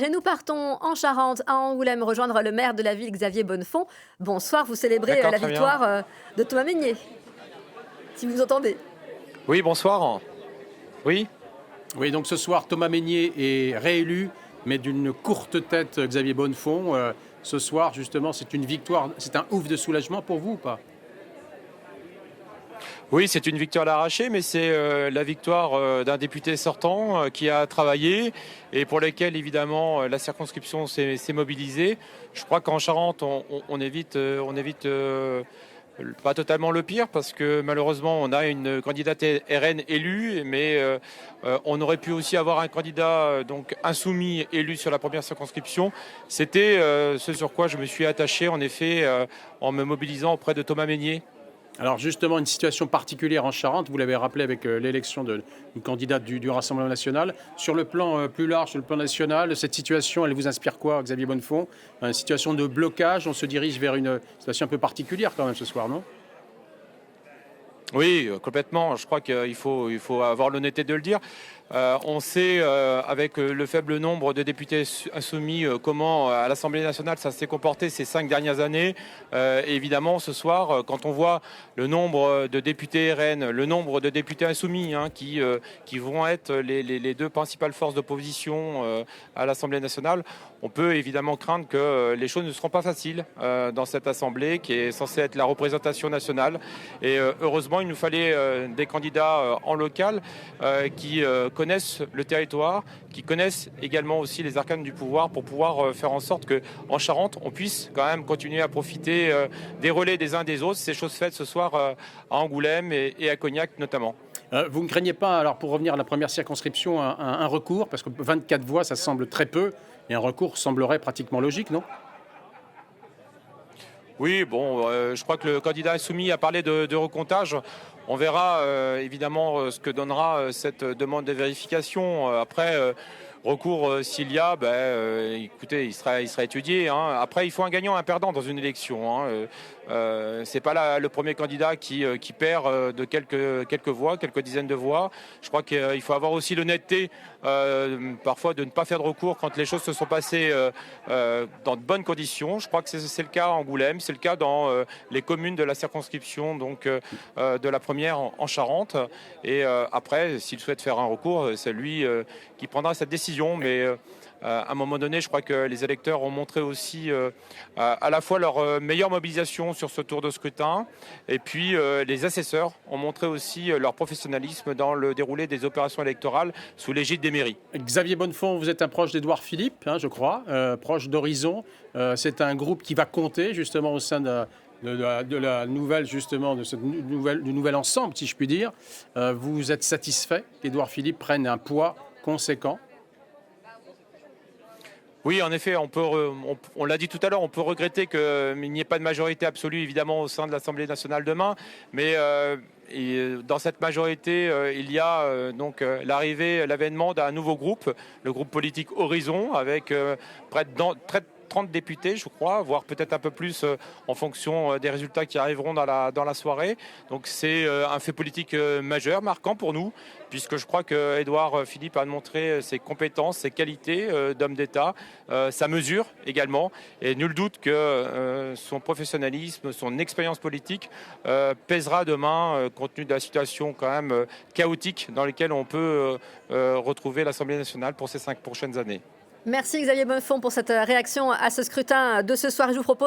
Et nous partons en Charente, à Angoulême, rejoindre le maire de la ville, Xavier Bonnefond. Bonsoir, vous célébrez D'accord, la très bien. victoire de Thomas Mesnier, si vous entendez. Oui, bonsoir. Oui, Oui, donc ce soir, Thomas Mesnier est réélu, mais d'une courte tête, Xavier Bonnefond. Ce soir, justement, c'est une victoire, c'est un ouf de soulagement pour vous ou pas? oui, c'est une victoire à l'arraché, mais c'est la victoire d'un député sortant qui a travaillé et pour lequel, évidemment, la circonscription s'est mobilisée. Je crois qu'en Charente, on évite pas totalement le pire parce que malheureusement, on a une candidate RN élue, mais on aurait pu aussi avoir un candidat donc insoumis élu sur la première circonscription. C'était ce sur quoi je me suis attaché, en effet, en me mobilisant auprès de Thomas Mesnier. Alors justement, une situation particulière en Charente, vous l'avez rappelé avec l'élection d'une candidate du Rassemblement national. Sur le plan plus large, sur le plan national, cette situation, elle vous inspire quoi, Xavier Bonnefond? Une situation de blocage, on se dirige vers une situation un peu particulière quand même ce soir, non? Oui, complètement. Je crois qu'il faut avoir l'honnêteté de le dire. On sait, avec le faible nombre de députés insoumis, comment à l'Assemblée nationale ça s'est comporté ces 5 dernières années. Et évidemment, ce soir, quand on voit le nombre de députés RN, le nombre de députés insoumis qui vont être les deux principales forces d'opposition à l'Assemblée nationale, on peut évidemment craindre que les choses ne seront pas faciles dans cette Assemblée qui est censée être la représentation nationale. Et heureusement, il nous fallait des candidats en local qui connaissent le territoire, qui connaissent également aussi les arcanes du pouvoir pour pouvoir faire en sorte qu'en Charente, on puisse quand même continuer à profiter des relais des uns des autres. C'est chose faite ce soir à Angoulême et à Cognac notamment. Vous ne craignez pas, alors pour revenir à la première circonscription, un recours, parce que 24 voix, ça semble très peu, et un recours semblerait pratiquement logique, non? Oui, bon, je crois que le candidat insoumis a parlé de recomptage. On verra évidemment ce que donnera cette demande de vérification. Après, recours s'il y a, écoutez, il sera étudié, hein. Après, il faut un gagnant, un perdant dans une élection, hein. C'est pas le premier candidat qui perd de quelques voix, quelques dizaines de voix. Je crois qu'il faut avoir aussi l'honnêteté parfois de ne pas faire de recours quand les choses se sont passées dans de bonnes conditions. Je crois que c'est le cas à Angoulême, c'est le cas dans les communes de la circonscription donc de la première en Charente. Et après, s'il souhaite faire un recours, c'est lui qui prendra cette décision. Mais à un moment donné, je crois que les électeurs ont montré aussi à la fois leur meilleure mobilisation sur ce tour de scrutin, et puis les assesseurs ont montré aussi leur professionnalisme dans le déroulé des opérations électorales sous l'égide des mairies. Xavier Bonnefond, vous êtes un proche d'Édouard Philippe, hein, je crois, proche d'Horizon. C'est un groupe qui va compter justement au sein de la nouvelle, justement, du nouvel ensemble, si je puis dire. Vous êtes satisfait qu'Édouard Philippe prenne un poids conséquent? Oui, en effet, on l'a dit tout à l'heure, on peut regretter qu'il n'y ait pas de majorité absolue, évidemment, au sein de l'Assemblée nationale demain. Mais dans cette majorité, il y a l'avènement d'un nouveau groupe, le groupe politique Horizon, avec près de 30 députés, je crois, voire peut-être un peu plus en fonction des résultats qui arriveront dans la soirée. Donc c'est un fait politique majeur, marquant pour nous, puisque je crois que Édouard Philippe a montré ses compétences, ses qualités d'homme d'État, sa mesure également. Et nul doute que son professionnalisme, son expérience politique pèsera demain, compte tenu de la situation quand même chaotique dans laquelle on peut retrouver l'Assemblée nationale pour ces 5 prochaines années. Merci Xavier Bonnefond pour cette réaction à ce scrutin de ce soir. Je vous propose